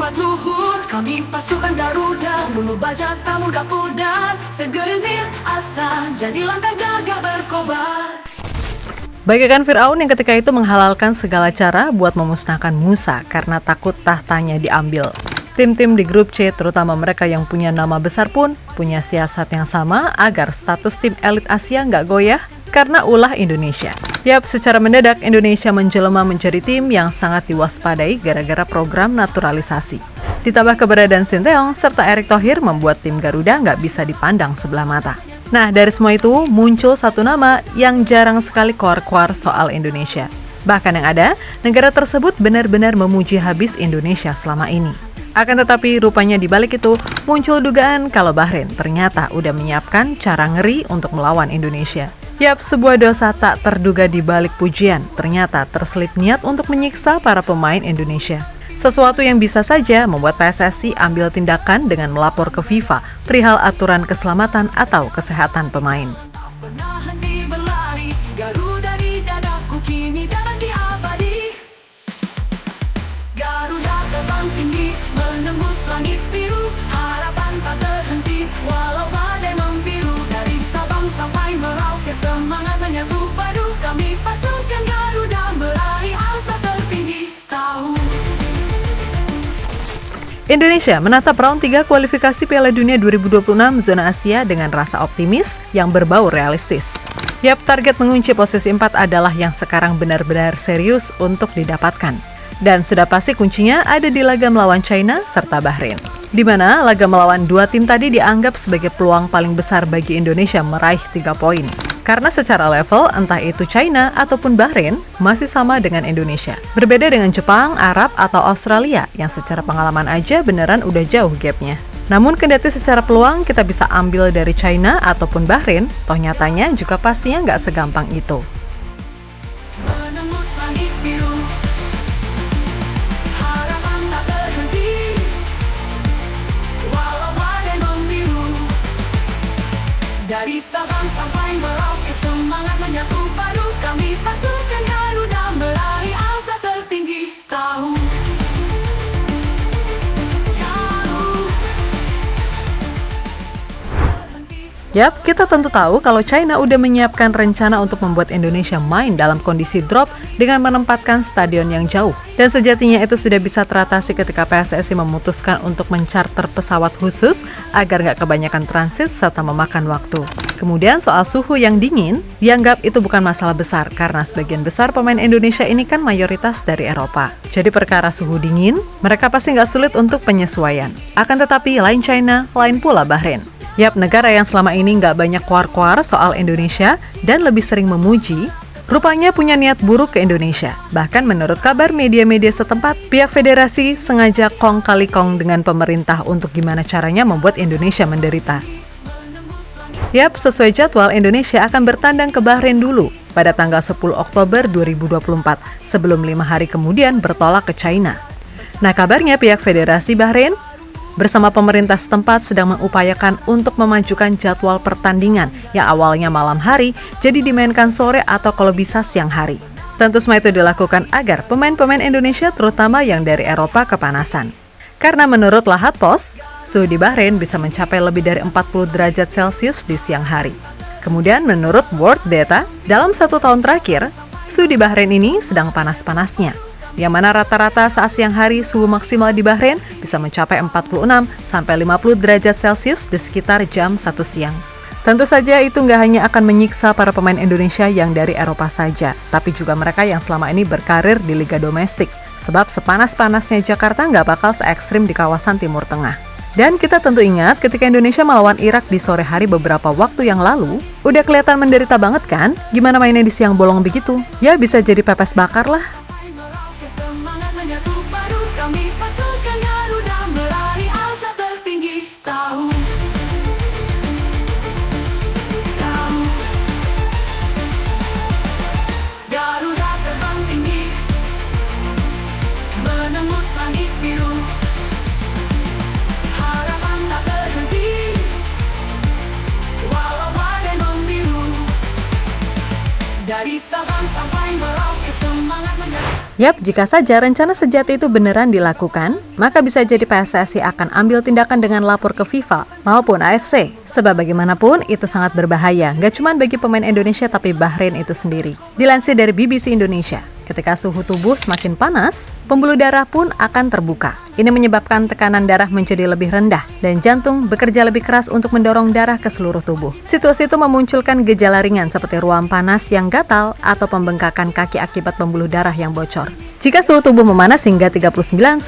pesawat luhur, kami pasukan Garuda, bulu baja kamu gak pudar, segelintir asa jadi langkah gagah berkobar. Bagaikan Firaun yang ketika itu menghalalkan segala cara buat memusnahkan Musa karena takut tahtanya diambil. Tim-tim di grup C, terutama mereka yang punya nama besar pun, punya siasat yang sama agar status tim elit Asia nggak goyah karena ulah Indonesia. Yap, secara mendadak Indonesia menjelma menjadi tim yang sangat diwaspadai gara-gara program naturalisasi. Ditambah keberadaan Sinteyong serta Erick Thohir membuat tim Garuda nggak bisa dipandang sebelah mata. Nah, dari semua itu muncul satu nama yang jarang sekali koar-koar soal Indonesia. Bahkan yang ada, negara tersebut benar-benar memuji habis Indonesia selama ini. Akan tetapi rupanya di balik itu muncul dugaan kalau Bahrain ternyata udah menyiapkan cara ngeri untuk melawan Indonesia. Yap, sebuah dosa tak terduga di balik pujian ternyata terselip niat untuk menyiksa para pemain Indonesia. Sesuatu yang bisa saja membuat PSSI ambil tindakan dengan melapor ke FIFA perihal aturan keselamatan atau kesehatan pemain. Garuda terbang tinggi, menembus langit biru, harapan tak terhenti, walau badai membiru. Dari Sabang sampai Merauke, semangat menyatu padu, kami pasukan Garuda meraih asa tertinggi. Indonesia menatap round 3 kualifikasi Piala Dunia 2026 zona Asia dengan rasa optimis yang berbau realistis. Yap, target mengunci posisi 4 adalah yang sekarang benar-benar serius untuk didapatkan. Dan sudah pasti kuncinya ada di laga melawan China serta Bahrain. Di mana laga melawan dua tim tadi dianggap sebagai peluang paling besar bagi Indonesia meraih 3 poin. Karena secara level, entah itu China ataupun Bahrain, masih sama dengan Indonesia. Berbeda dengan Jepang, Arab, atau Australia, yang secara pengalaman aja beneran udah jauh gapnya. Namun kendati secara peluang kita bisa ambil dari China ataupun Bahrain, toh nyatanya juga pastinya nggak segampang itu. Dari Sabang sampai Merauke, semangat menyatu padu, kami pasukan Garuda meraih asa tertinggi. Yap, kita tentu tahu kalau China udah menyiapkan rencana untuk membuat Indonesia main dalam kondisi drop dengan menempatkan stadion yang jauh. Dan sejatinya itu sudah bisa teratasi ketika PSSI memutuskan untuk mencarter pesawat khusus agar nggak kebanyakan transit serta memakan waktu. Kemudian soal suhu yang dingin, dianggap itu bukan masalah besar karena sebagian besar pemain Indonesia ini kan mayoritas dari Eropa. Jadi perkara suhu dingin, mereka pasti nggak sulit untuk penyesuaian. Akan tetapi lain China, lain pula Bahrain. Yap, negara yang selama ini nggak banyak kuar-kuar soal Indonesia dan lebih sering memuji, rupanya punya niat buruk ke Indonesia. Bahkan menurut kabar media-media setempat, pihak federasi sengaja kong kali kong dengan pemerintah untuk gimana caranya membuat Indonesia menderita. Yap, sesuai jadwal Indonesia akan bertandang ke Bahrain dulu pada tanggal 10 Oktober 2024, sebelum 5 hari kemudian bertolak ke China. Nah, kabarnya pihak federasi Bahrain bersama pemerintah setempat sedang mengupayakan untuk memajukan jadwal pertandingan yang awalnya malam hari jadi dimainkan sore atau kalau bisa siang hari. Tentu semua itu dilakukan agar pemain-pemain Indonesia terutama yang dari Eropa kepanasan. Karena menurut Lahat Pos, suhu di Bahrain bisa mencapai lebih dari 40 derajat Celcius di siang hari. Kemudian menurut World Data, dalam 1 tahun terakhir, suhu di Bahrain ini sedang panas-panasnya. Yang mana rata-rata saat siang hari suhu maksimal di Bahrain bisa mencapai 46 sampai 50 derajat Celcius di sekitar jam 1 siang. Tentu saja itu nggak hanya akan menyiksa para pemain Indonesia yang dari Eropa saja, tapi juga mereka yang selama ini berkarir di liga domestik. Sebab sepanas-panasnya Jakarta nggak bakal se-ekstrim di kawasan Timur Tengah. Dan kita tentu ingat ketika Indonesia melawan Irak di sore hari beberapa waktu yang lalu, udah kelihatan menderita banget kan? Gimana mainnya di siang bolong begitu? Ya bisa jadi pepes bakar lah. Dari Sabang sampai Merauke, semangat menyatu. Yap, jika saja rencana sejati itu beneran dilakukan, maka bisa jadi PSSI akan ambil tindakan dengan lapor ke FIFA maupun AFC. Sebab bagaimanapun itu sangat berbahaya, gak cuma bagi pemain Indonesia tapi Bahrain itu sendiri. Dilansir dari BBC Indonesia, ketika suhu tubuh semakin panas, pembuluh darah pun akan terbuka. Ini menyebabkan tekanan darah menjadi lebih rendah dan jantung bekerja lebih keras untuk mendorong darah ke seluruh tubuh. Situasi itu memunculkan gejala ringan seperti ruam panas yang gatal atau pembengkakan kaki akibat pembuluh darah yang bocor. Jika suhu tubuh memanas hingga 39-40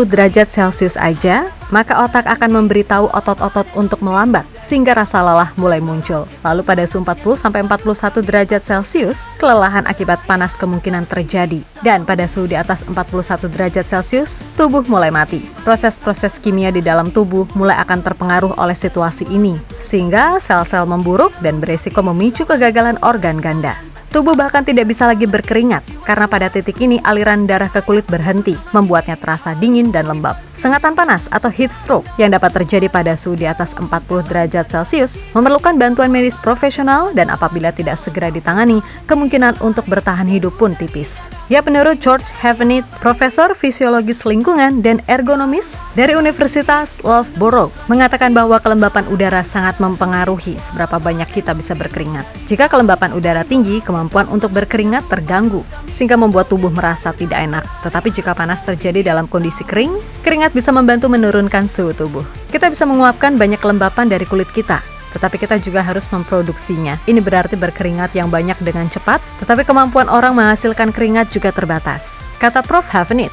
derajat Celcius aja, maka otak akan memberitahu otot-otot untuk melambat sehingga rasa lelah mulai muncul. Lalu pada suhu 40-41 derajat Celcius, kelelahan akibat panas kemungkinan terjadi. Dan pada suhu di atas 41 derajat Celcius, tubuh mulai mati. Proses-proses kimia di dalam tubuh mulai akan terpengaruh oleh situasi ini, sehingga sel-sel memburuk dan beresiko memicu kegagalan organ ganda. Tubuh bahkan tidak bisa lagi berkeringat, karena pada titik ini aliran darah ke kulit berhenti, membuatnya terasa dingin dan lembab. Sengatan panas atau heat stroke yang dapat terjadi pada suhu di atas 40 derajat Celcius memerlukan bantuan medis profesional dan apabila tidak segera ditangani, kemungkinan untuk bertahan hidup pun tipis. Ya, menurut George Havenit, Profesor Fisiologis Lingkungan dan Ergonomis dari Universitas Loughborough, mengatakan bahwa kelembapan udara sangat mempengaruhi seberapa banyak kita bisa berkeringat. Jika kelembapan udara tinggi, kemampuan untuk berkeringat terganggu, sehingga membuat tubuh merasa tidak enak. Tetapi jika panas terjadi dalam kondisi kering, keringat bisa membantu menurunkan suhu tubuh. Kita bisa menguapkan banyak kelembapan dari kulit kita, tetapi kita juga harus memproduksinya. Ini berarti berkeringat yang banyak dengan cepat, tetapi kemampuan orang menghasilkan keringat juga terbatas, kata Prof. Havenit.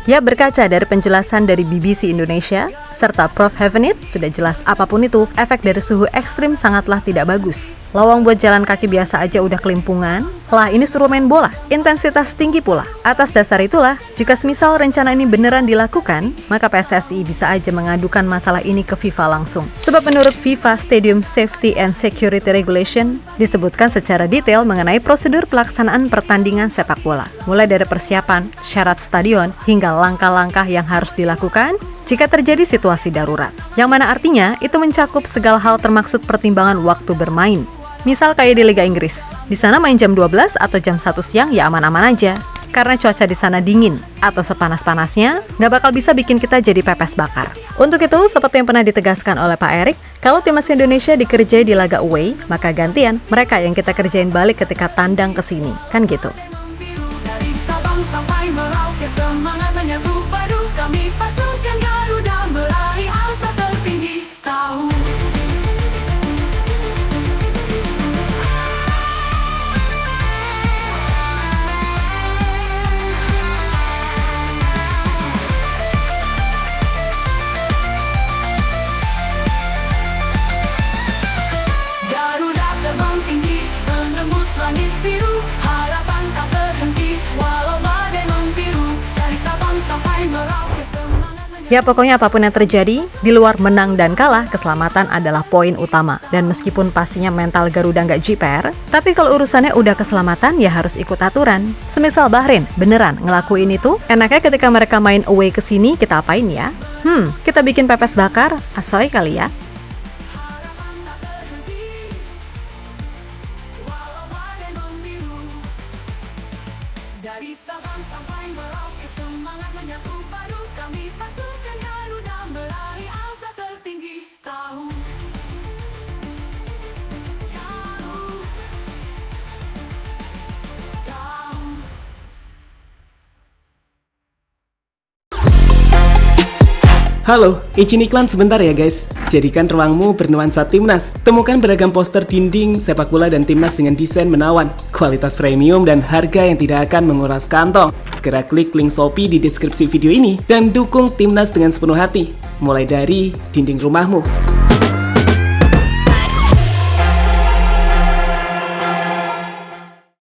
Ya, berkaca dari penjelasan dari BBC Indonesia, serta Prof. Havenit, sudah jelas apapun itu, efek dari suhu ekstrim sangatlah tidak bagus. Lawang buat jalan kaki biasa aja udah kelimpungan, lah ini suruh main bola, intensitas tinggi pula. Atas dasar itulah, jika semisal rencana ini beneran dilakukan, maka PSSI bisa aja mengadukan masalah ini ke FIFA langsung. Sebab menurut FIFA Stadium Safety and Security Regulation, disebutkan secara detail mengenai prosedur pelaksanaan pertandingan sepak bola. Mulai dari persiapan, syarat stadion, hingga langkah-langkah yang harus dilakukan jika terjadi situasi darurat. Yang mana artinya itu mencakup segala hal termaksud pertimbangan waktu bermain. Misal kayak di Liga Inggris, di sana main jam 12 atau jam 1 siang ya aman-aman aja. Karena cuaca di sana dingin atau sepanas-panasnya, nggak bakal bisa bikin kita jadi pepes bakar. Untuk itu, seperti yang pernah ditegaskan oleh Pak Erik, kalau timnas Indonesia dikerjai di laga away, maka gantian mereka yang kita kerjain balik ketika tandang ke sini. Kan gitu. Dari Sabang sampai Merauke, semangat menyambut padu kami pasukan Garuda meraih asa tertinggi. Tahu Garuda terbang tinggi menembus langit biru, harapan tak berhenti walau badai membiru. Dari Sabang sampai Merauke, semangat menyambut. Ya, pokoknya apapun yang terjadi, di luar menang dan kalah, keselamatan adalah poin utama. Dan meskipun pastinya mental Garuda nggak jiper, tapi kalau urusannya udah keselamatan, ya harus ikut aturan. Semisal Bahrain beneran ngelakuin itu, enaknya ketika mereka main away ke sini, kita apain ya? Kita bikin pepes bakar, asoy kali ya. Walau badai membiru. Dari Sabang sampai Merauke, semangat menyatu padu kami pasukan Garuda meraih asa tertinggi. Tahu Halo, izin iklan sebentar ya guys. Jadikan ruangmu bernuansa timnas. Temukan beragam poster dinding, sepak bola dan timnas dengan desain menawan, kualitas premium dan harga yang tidak akan menguras kantong. Segera klik link Shopee di deskripsi video ini dan dukung timnas dengan sepenuh hati. Mulai dari dinding rumahmu.